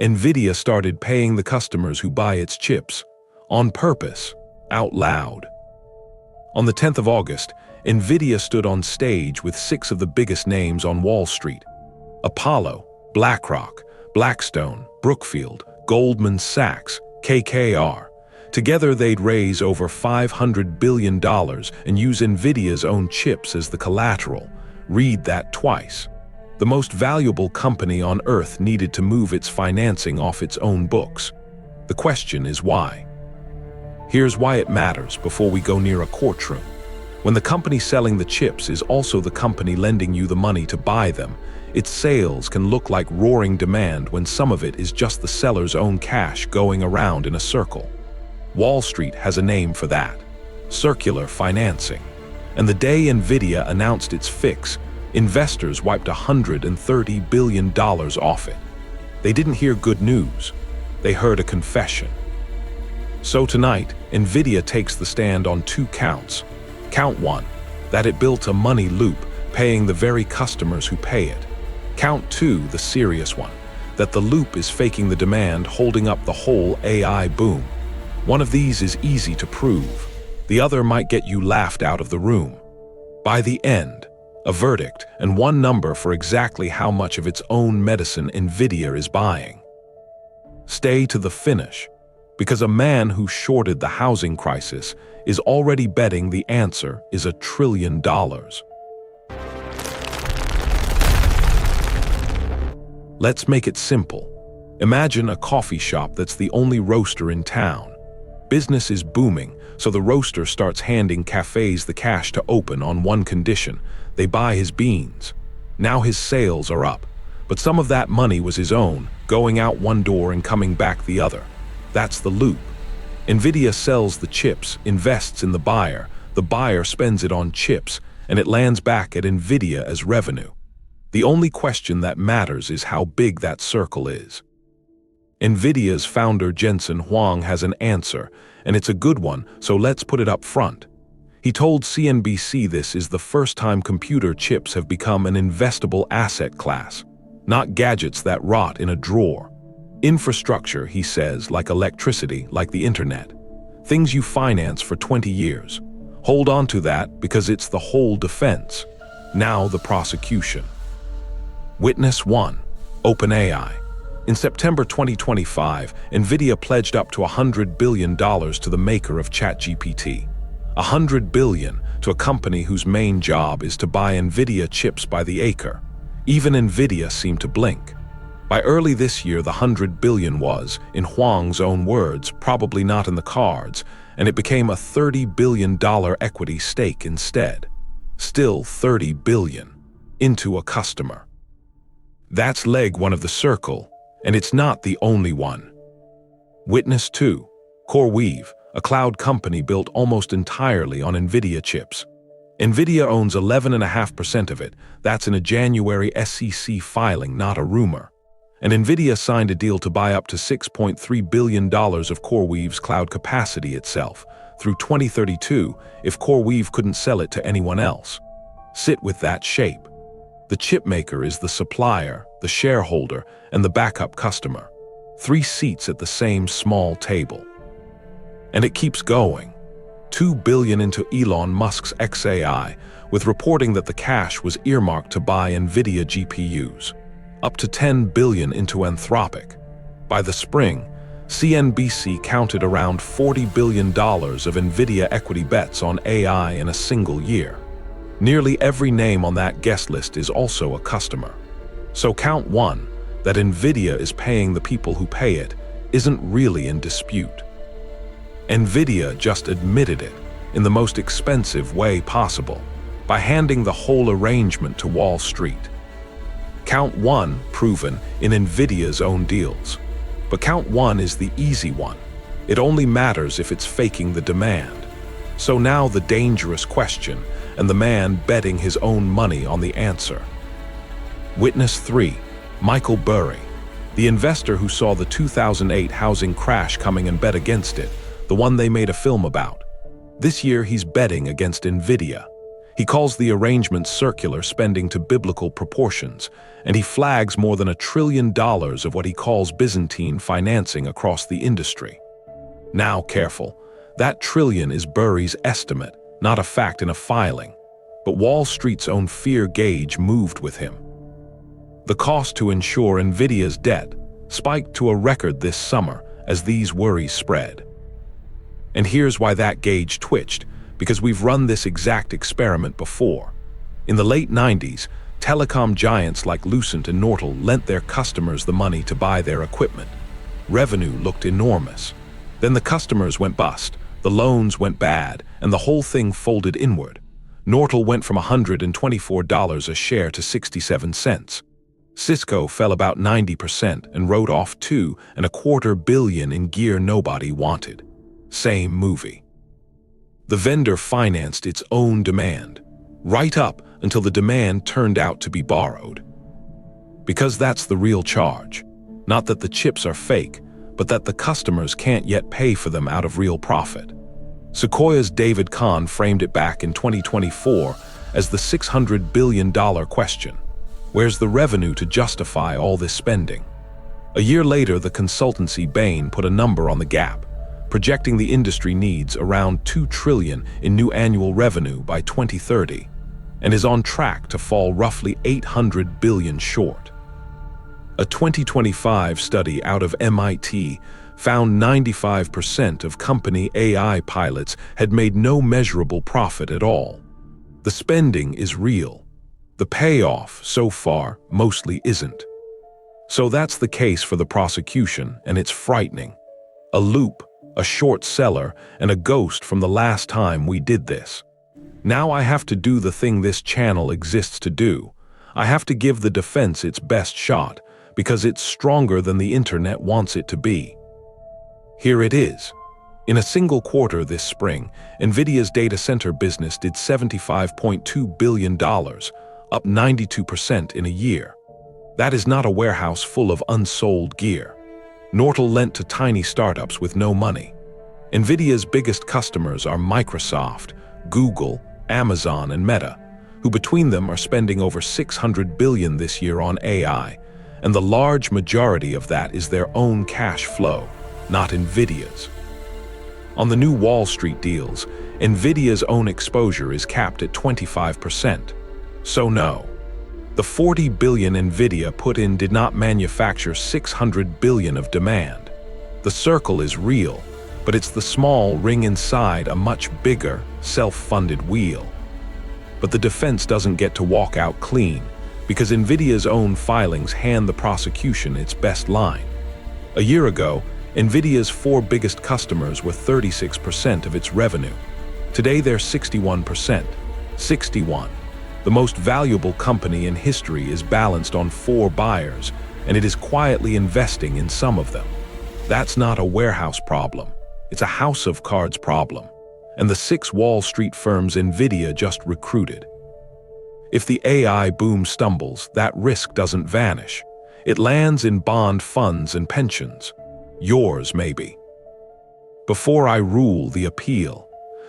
Nvidia started paying the customers who buy its chips, on purpose, out loud. On the 10th of August, Nvidia stood on stage with 6 of the biggest names on Wall Street: Apollo, BlackRock, Blackstone, Brookfield, Goldman Sachs, KKR. Together they'd raise over $500 billion and use Nvidia's own chips as the collateral. Read that twice. The most valuable company on earth needed to move its financing off its own books. The question is why? Here's why it matters before we go near a courtroom. When the company selling the chips is also the company lending you the money to buy them, its sales can look like roaring demand when some of it is just the seller's own cash going around in a circle. Wall Street has a name for that: circular financing. And the day Nvidia announced its fix, investors wiped $130 billion off it. They didn't hear good news. They heard a confession. So tonight, Nvidia takes the stand on 2 counts. Count 1, that it built a money loop, paying the very customers who pay it. Count 2, the serious one, that the loop is faking the demand, holding up the whole AI boom. One of these is easy to prove. The other might get you laughed out of the room. By the end, a verdict and one number for exactly how much of its own medicine Nvidia is buying. Stay to the finish, because a man who shorted the housing crisis is already betting the answer is $1 trillion. Let's make it simple. Imagine a coffee shop that's the only roaster in town. Business is booming, so the roaster starts handing cafes the cash to open on one condition: they buy his beans. Now his sales are up, but some of that money was his own, going out one door and coming back the other. That's the loop. Nvidia sells the chips, invests in the buyer spends it on chips, and it lands back at Nvidia as revenue. The only question that matters is how big that circle is. Nvidia's founder Jensen Huang has an answer, and it's a good one, so let's put it up front. He told CNBC this is the first time computer chips have become an investable asset class, not gadgets that rot in a drawer. Infrastructure, he says, like electricity, like the internet. Things you finance for 20 years. Hold on to that because it's the whole defense. Now the prosecution. Witness 1, OpenAI. In September 2025, Nvidia pledged up to $100 billion to the maker of ChatGPT. $100 billion to a company whose main job is to buy Nvidia chips by the acre. Even Nvidia seemed to blink. By early this year, the $100 billion was, in Huang's own words, probably not in the cards, and it became a $30 billion equity stake instead. Still $30 billion. Into a customer. That's leg 1 of the circle, and it's not the only one. Witness 2, CoreWeave, a cloud company built almost entirely on Nvidia chips. Nvidia owns 11.5% of it. That's in a January SEC filing, not a rumor. And Nvidia signed a deal to buy up to $6.3 billion of CoreWeave's cloud capacity itself, through 2032, if CoreWeave couldn't sell it to anyone else. Sit with that shape. The chipmaker is the supplier, the shareholder, and the backup customer. 3 seats at the same small table. And it keeps going. $2 billion into Elon Musk's xAI, with reporting that the cash was earmarked to buy Nvidia GPUs. Up to $10 billion into Anthropic. By the spring, CNBC counted around $40 billion of Nvidia equity bets on AI in a single year. Nearly every name on that guest list is also a customer. So count 1, that Nvidia is paying the people who pay it, isn't really in dispute. Nvidia just admitted it in the most expensive way possible, by handing the whole arrangement to Wall Street. Count 1 proven in Nvidia's own deals. But count 1 is the easy one. It only matters if it's faking the demand. So now the dangerous question, and the man betting his own money on the answer. Witness 3, Michael Burry, the investor who saw the 2008 housing crash coming and bet against it, the one they made a film about. This year he's betting against Nvidia. He calls the arrangement circular spending to biblical proportions, and he flags more than $1 trillion of what he calls Byzantine financing across the industry. Now careful, that trillion is Burry's estimate, not a fact in a filing, but Wall Street's own fear gauge moved with him. The cost to insure Nvidia's debt spiked to a record this summer as these worries spread. And here's why that gauge twitched, because we've run this exact experiment before. In the late 90s, telecom giants like Lucent and Nortel lent their customers the money to buy their equipment. Revenue looked enormous. Then the customers went bust, the loans went bad, and the whole thing folded inward. Nortel went from $124 a share to 67 cents. Cisco fell about 90% and wrote off $2.25 billion in gear nobody wanted. Same movie. The vendor financed its own demand, right up until the demand turned out to be borrowed. Because that's the real charge. Not that the chips are fake, but that the customers can't yet pay for them out of real profit. Sequoia's David Kahn framed it back in 2024 as the $600 billion question. Where's the revenue to justify all this spending? A year later, the consultancy Bain put a number on the gap, projecting the industry needs around $2 trillion in new annual revenue by 2030, and is on track to fall roughly $800 billion short. A 2025 study out of MIT found 95% of company AI pilots had made no measurable profit at all. The spending is real. The payoff, so far, mostly isn't. So that's the case for the prosecution, and it's frightening. A loop, a short seller, and a ghost from the last time we did this. Now I have to do the thing this channel exists to do. I have to give the defense its best shot, because it's stronger than the internet wants it to be. Here it is. In a single quarter this spring, Nvidia's data center business did $75.2 billion, up 92% in a year. That is not a warehouse full of unsold gear. Nortel lent to tiny startups with no money. Nvidia's biggest customers are Microsoft, Google, Amazon, and Meta, who between them are spending over $600 billion this year on AI, and the large majority of that is their own cash flow, not Nvidia's. On the new Wall Street deals, Nvidia's own exposure is capped at 25%. So no. The $40 billion Nvidia put in did not manufacture $600 billion of demand. The circle is real, but it's the small ring inside a much bigger, self-funded wheel. But the defense doesn't get to walk out clean, because Nvidia's own filings hand the prosecution its best line. A year ago, Nvidia's 4 biggest customers were 36% of its revenue. Today they're 61%. 61. The most valuable company in history is balanced on 4 buyers, and it is quietly investing in some of them. That's not a warehouse problem. It's a house of cards problem. And the 6 Wall Street firms Nvidia just recruited. If the AI boom stumbles, that risk doesn't vanish. It lands in bond funds and pensions. Yours, maybe. Before I rule the appeal,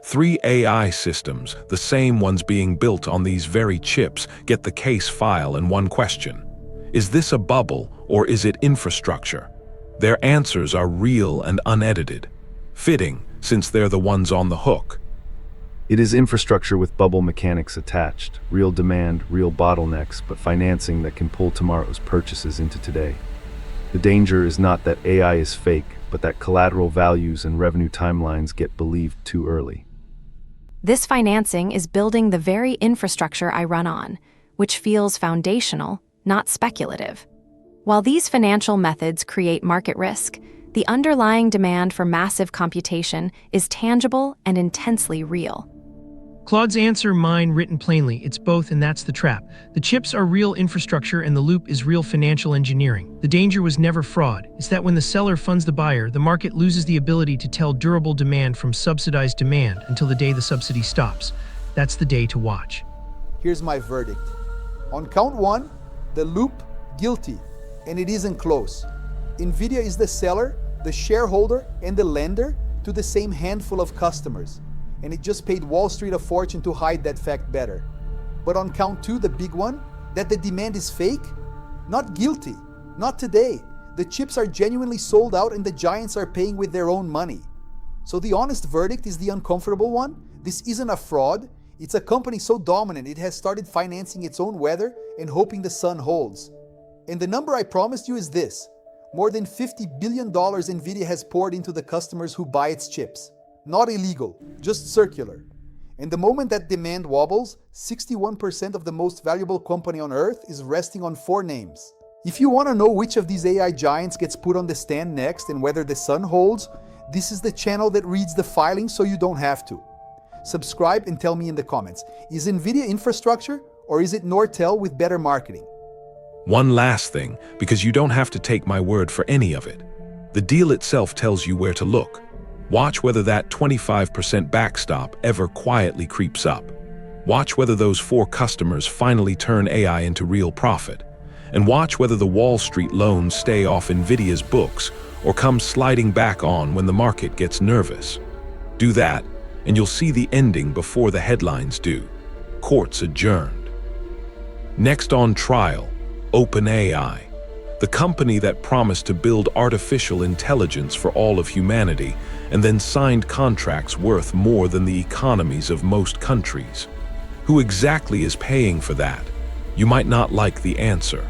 3 AI systems, the same ones being built on these very chips, get the case file and one question. Is this a bubble or is it infrastructure? Their answers are real and unedited. Fitting, since they're the ones on the hook. It is infrastructure with bubble mechanics attached, real demand, real bottlenecks, but financing that can pull tomorrow's purchases into today. The danger is not that AI is fake, but that collateral values and revenue timelines get believed too early. This financing is building the very infrastructure I run on, which feels foundational, not speculative. While these financial methods create market risk, the underlying demand for massive computation is tangible and intensely real. Claude's answer, mine, written plainly. It's both, and that's the trap. The chips are real infrastructure and the loop is real financial engineering. The danger was never fraud. It's that when the seller funds the buyer, the market loses the ability to tell durable demand from subsidized demand until the day the subsidy stops. That's the day to watch. Here's my verdict. On count 1, the loop, guilty, and it isn't close. Nvidia is the seller, the shareholder, and the lender to the same handful of customers. and it just paid Wall Street a fortune to hide that fact better. But on count 2, the big one, that the demand is fake? Not guilty. Not today. The chips are genuinely sold out and the giants are paying with their own money. So the honest verdict is the uncomfortable one. This isn't a fraud. It's a company so dominant it has started financing its own weather and hoping the sun holds. And the number I promised you is this. More than $50 billion Nvidia has poured into the customers who buy its chips. Not illegal, just circular. And the moment that demand wobbles, 61% of the most valuable company on earth is resting on 4 names. If you want to know which of these AI giants gets put on the stand next and whether the sun holds, this is the channel that reads the filings so you don't have to. Subscribe and tell me in the comments, is Nvidia infrastructure or is it Nortel with better marketing? One last thing, because you don't have to take my word for any of it. The deal itself tells you where to look. Watch whether that 25% backstop ever quietly creeps up. Watch whether those 4 customers finally turn AI into real profit. And watch whether the Wall Street loans stay off Nvidia's books or come sliding back on when the market gets nervous. Do that, and you'll see the ending before the headlines do. Courts adjourned. Next on trial, OpenAI, the company that promised to build artificial intelligence for all of humanity and then signed contracts worth more than the economies of most countries. Who exactly is paying for that? You might not like the answer.